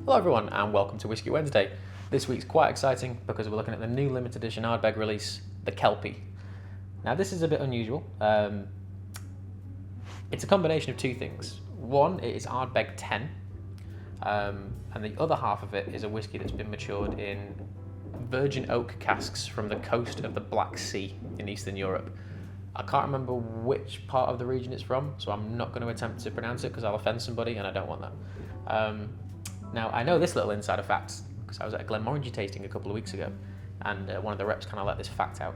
Hello everyone and welcome to Whisky Wednesday. This week's quite exciting because we're looking at the new limited edition Ardbeg release, the Kelpie. Now this is a bit unusual. It's a combination of two things. One, it is Ardbeg 10, and the other half of it is a whisky that's been matured in virgin oak casks from the coast of the Black Sea in Eastern Europe. I can't remember which part of the region it's from, so I'm not going to attempt to pronounce it because I'll offend somebody and I don't want that. Now, I know this little insider fact because I was at a Glenmorangie tasting a couple of weeks ago and one of the reps kind of let this fact out.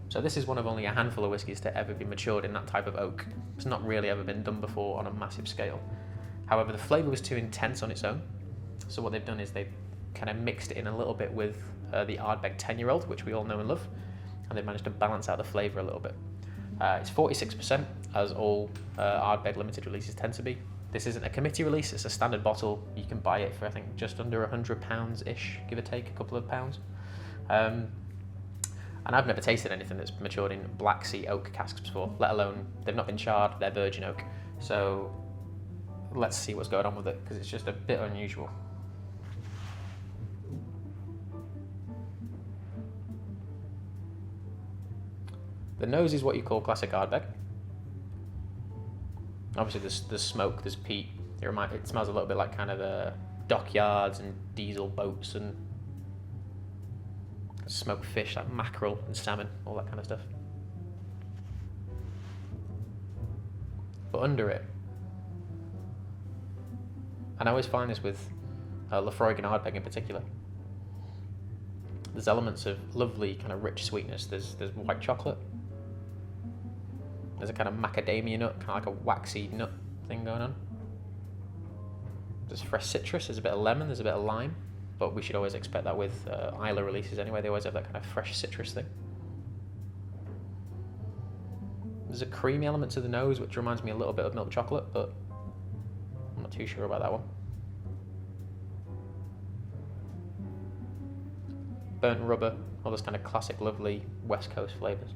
So this is one of only a handful of whiskies to ever be matured in that type of oak. It's not really ever been done before on a massive scale. However, the flavour was too intense on its own. So what they've done is they've kind of mixed it in a little bit with the Ardbeg 10-year-old, which we all know and love, and they've managed to balance out the flavour a little bit. It's 46%, as all Ardbeg limited releases tend to be. This isn't a committee release, it's a standard bottle. You can buy it for, I think, just under £100-ish, give or take, a couple of pounds. And I've never tasted anything that's matured in Black Sea oak casks before, let alone they've not been charred, they're virgin oak. So let's see what's going on with it, because it's just a bit unusual. The nose is what you call classic Ardbeg. Obviously there's smoke, there's peat. It smells a little bit like kind of dockyards and diesel boats and smoked fish like mackerel and salmon, all that kind of stuff. But under it, and I always find this with Lafroig and Ardbeg in particular, there's elements of lovely kind of rich sweetness. There's white chocolate. There's a kind of macadamia nut, kind of like a waxy nut thing going on. There's fresh citrus, there's a bit of lemon, there's a bit of lime, but we should always expect that with Islay releases anyway. They always have that kind of fresh citrus thing. There's a creamy element to the nose, which reminds me a little bit of milk chocolate, but I'm not too sure about that one. Burnt rubber, all those kind of classic, lovely West Coast flavours.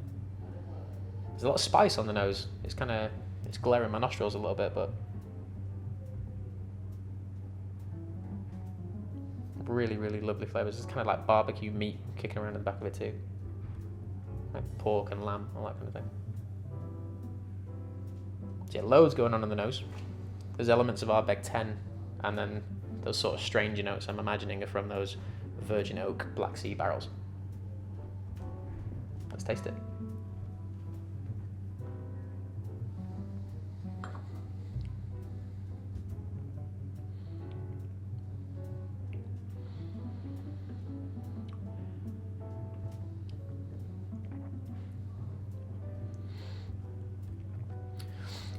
There's a lot of spice on the nose. It's glaring my nostrils a little bit, but really, really lovely flavours. It's kind of like barbecue meat kicking around in the back of it too. Like pork and lamb, all that kind of thing. So yeah, loads going on the nose. There's elements of Ardbeg 10, and then those sort of stranger notes I'm imagining are from those virgin oak Black Sea barrels. Let's taste it.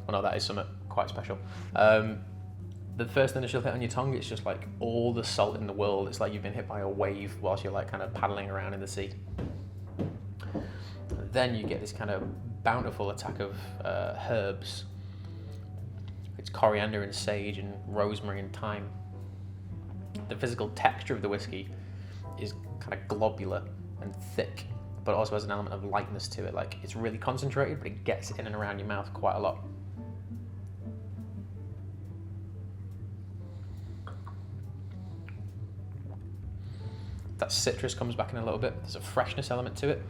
Well, no, that is something quite special. The first initial hit on your tongue, it's just like all the salt in the world. It's like you've been hit by a wave whilst you're like kind of paddling around in the sea. Then you get this kind of bountiful attack of herbs. It's coriander and sage and rosemary and thyme. The physical texture of the whiskey is kind of globular and thick, but also has an element of lightness to it. Like, it's really concentrated, but it gets in and around your mouth quite a lot. That citrus comes back in a little bit. There's a freshness element to it.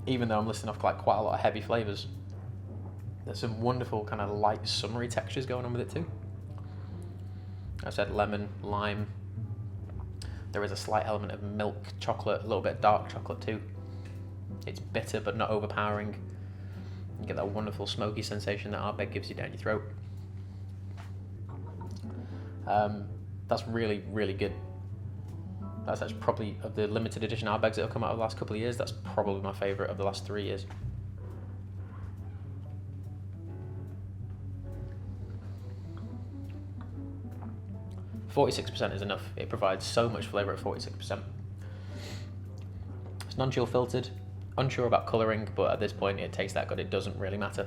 Even though I'm listing off like quite a lot of heavy flavours, there's some wonderful kind of light summery textures going on with it too. I said lemon, lime. There is a slight element of milk chocolate, a little bit of dark chocolate too. It's bitter but not overpowering. You get that wonderful smoky sensation that Ardbeg gives you down your throat. That's really, really good. That's actually probably, of the limited edition Ardbegs that have come out of the last couple of years, that's probably my favourite of the last 3 years. %46 is enough. It provides so much flavour at 46%. It's non-chill filtered, unsure about colouring, but at this point it tastes that good, it doesn't really matter.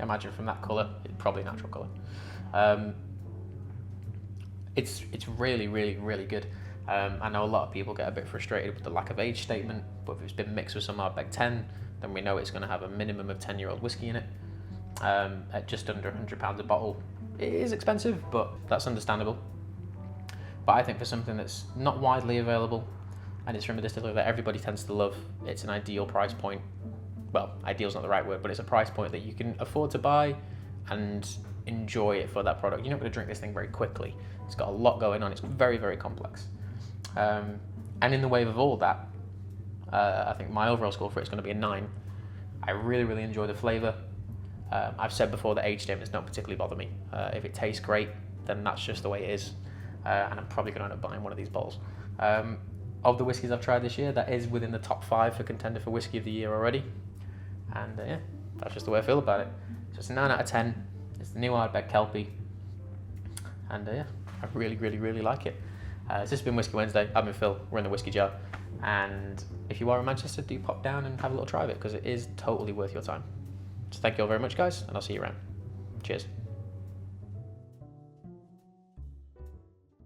I imagine from that colour, it's probably natural colour. It's really, really, really good. I know a lot of people get a bit frustrated with the lack of age statement, but if it's been mixed with some Ardbeg 10, then we know it's going to have a minimum of 10-year-old whiskey in it. at just under £100 a bottle. It is expensive, but that's understandable. But I think for something that's not widely available, and it's from a distillery that everybody tends to love, it's an ideal price point. Well, ideal's not the right word, but it's a price point that you can afford to buy and enjoy it for that product. You're not going to drink this thing very quickly. It's got a lot going on. It's very, very complex. And in the wave of all that, I think my overall score for it is going to be a 9. I really, really enjoy the flavour. I've said before that age statements don't particularly bother me. If it tastes great, then that's just the way it is. And I'm probably going to end up buying one of these bottles. Of the whiskies I've tried this year, that is within the top 5 for contender for whiskey of the year already. And yeah, that's just the way I feel about it. So it's a 9 out of 10. It's the new Ardbeg Kelpie. And yeah, I really, really, really like it. So this has been Whisky Wednesday. I've been Phil. We're in the Whisky Jar. And if you are in Manchester, do pop down and have a little try of it, because it is totally worth your time. So thank you all very much, guys, and I'll see you around. Cheers.